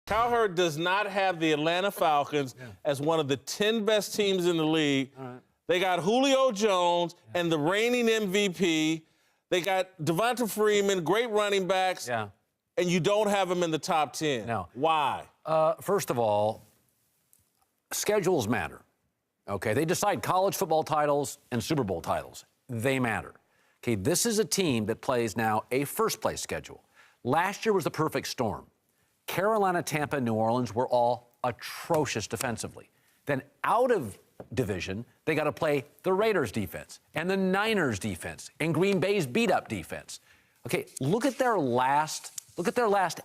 Cowherd does not have the Atlanta Falcons as one of the 10 best teams in the league. All right. They got Julio Jones and the reigning MVP. They got Devonta Freeman, great running backs. Yeah. And you don't have them in the top 10. No. Why? First of all, schedules matter. Okay, they decide college football titles and Super Bowl titles. They matter. Okay, this is a team that plays now a first-place schedule. Last year was the perfect storm. Carolina, Tampa, and New Orleans were all atrocious defensively. Then out of division, they got to play the Raiders defense and the Niners defense and Green Bay's beat-up defense. Okay, look at their last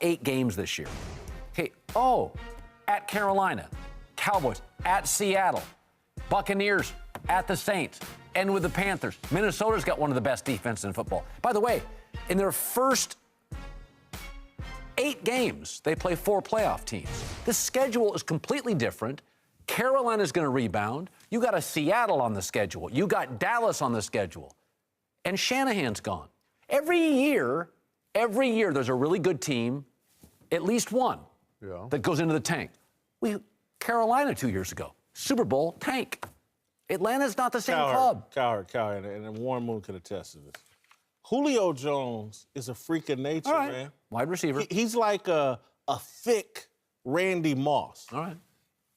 8 games this year. Okay, at Carolina, Cowboys, at Seattle, Buccaneers, at the Saints, and with the Panthers. Minnesota's got one of the best defenses in football. By the way, in their first 8 games, they play 4 playoff teams. The schedule is completely different. Carolina's going to rebound. You got a Seattle on the schedule. You got Dallas on the schedule. And Shanahan's gone. Every year, there's a really good team, at least one, that goes into the tank. Carolina 2 years ago, Super Bowl tank. Atlanta's not the same club. Cowherd, and Warren Moon could attest to this. Julio Jones is a freak of nature, man. Wide receiver. He's like a thick Randy Moss. All right.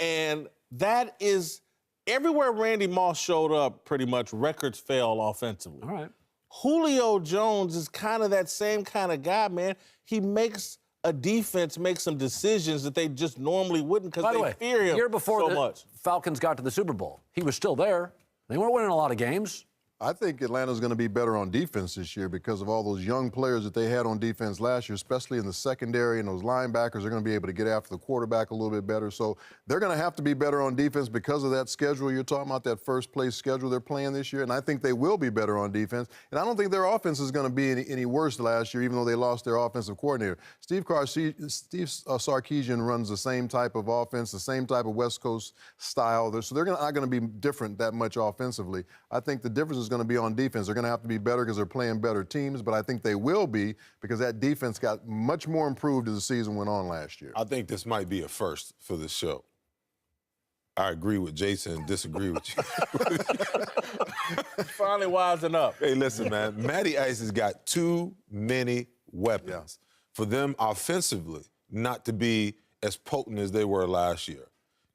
And that is, everywhere Randy Moss showed up, pretty much, records fell offensively. All right. Julio Jones is kind of that same kind of guy, man. He makes a defense make some decisions that they just normally wouldn't because they fear him year before so the much. Falcons got to the Super Bowl, he was still there. They weren't winning a lot of games. I think Atlanta's going to be better on defense this year because of all those young players that they had on defense last year, especially in the secondary, and those linebackers are going to be able to get after the quarterback a little bit better. So they're going to have to be better on defense because of that schedule you're talking about, that first-place schedule they're playing this year, and I think they will be better on defense. And I don't think their offense is going to be any worse last year, even though they lost their offensive coordinator. Steve Sarkisian runs the same type of offense, the same type of West Coast style. So they're not going to be different that much offensively. I think the difference is going to be on defense. They're going to have to be better because they're playing better teams, but I think they will be because that defense got much more improved as the season went on last year. I think this might be a first for this show. I agree with Jason and disagree with you. Finally wising up. Hey, listen, man. Matty Ice has got too many weapons for them offensively not to be as potent as they were last year.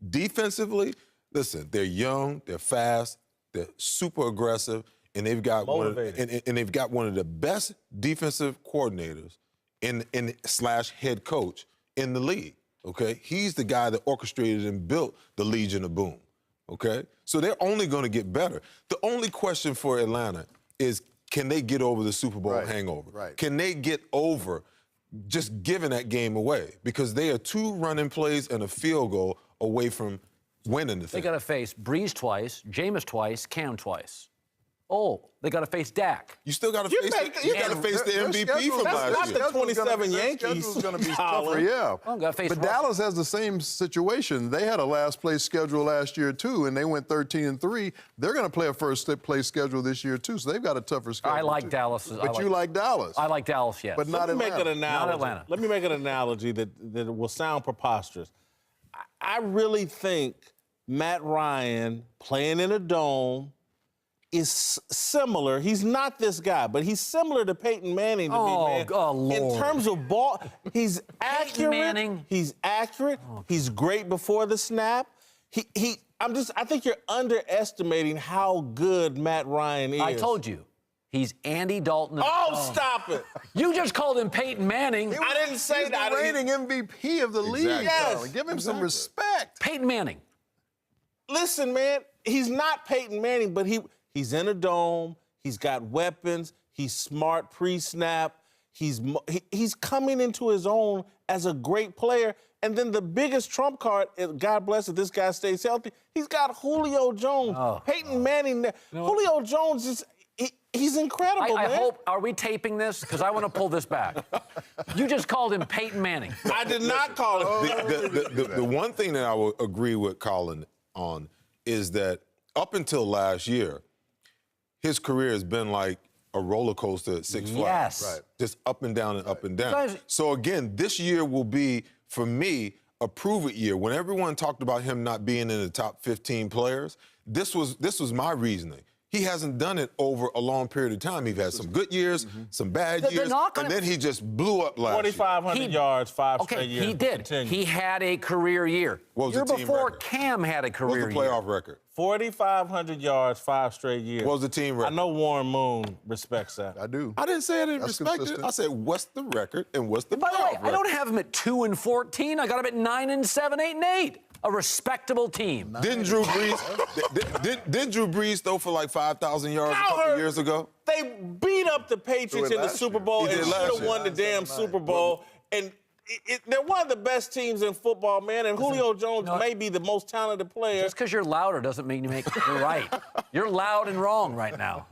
Defensively, listen, they're young, they're fast, they're super aggressive, and they've got one of the best defensive coordinators / head coach in the league. Okay, he's the guy that orchestrated and built the Legion of Boom. Okay, so they're only going to get better. The only question for Atlanta is, can they get over the Super Bowl hangover? Right. Can they get over just giving that game away? Because they are 2 running plays and a field goal away from winning the thing. They got to face Breeze twice, Jameis twice, Cam twice. They got to face Dak. You still got to face the MVP from last year. Not the 27 Yankees. Schedule's going to be tougher, But Dallas has the same situation. They had a last-place schedule last year, too, and they went 13-3. They're going to play a first-place schedule this year, too, so they've got a tougher schedule, I like Dallas. But you like Dallas. I like Dallas, yes. But not Atlanta. Not Atlanta. Let me make an analogy that will sound preposterous. I really think Matt Ryan playing in a dome is similar. He's not this guy, but he's similar to Peyton Manning to me, man. Oh, Lord. In terms of ball, he's accurate. Manning. He's accurate. He's great before the snap. I think you're underestimating how good Matt Ryan is. I told you. He's Andy Dalton. Stop it. You just called him Peyton Manning. I didn't say that. He's the reigning MVP of the league. Yes. Give him some respect. Peyton Manning. Listen, man, he's not Peyton Manning, but he's in a dome. He's got weapons. He's smart pre-snap. He's coming into his own as a great player. And then the biggest trump card, God bless if this guy stays healthy, he's got Julio Jones. Peyton Manning. Julio Jones is... He's incredible, man. I hope, are we taping this? Because I want to pull this back. You just called him Peyton Manning. I did not call him. The one thing that I will agree with Colin on is that up until last year, his career has been like a roller coaster at Six Flags. Yes. Just up and down and up and down. So again, this year will be for me, a prove-it year. When everyone talked about him not being in the top 15 players, this was my reasoning. He hasn't done it over a long period of time. He's had some good years, some bad years, and then he just blew up last year. 4,500 yards, 5 straight years. He did. Continue. He had a career year. What was year the team before record? Cam had a career What's the playoff record? 4,500 yards, 5 straight years. What was the team record? I know Warren Moon respects that. I do. I didn't say I didn't That's respect consistent. it. I said, what's the record and what's the By the playoff way, record? I don't have him at 2-14. I got him at 9-7, 8-8. A respectable team. Didn't Drew Brees? Didn't Drew Brees throw for like 5,000 yards a couple Cowherd, years ago? They beat up the Patriots in the last Super year. Bowl He and did last should have year. won the damn Super Bowl. And they're one of the best teams in football, man. And Julio Jones may be the most talented player. Just because you're louder doesn't mean you're right. You're loud and wrong right now.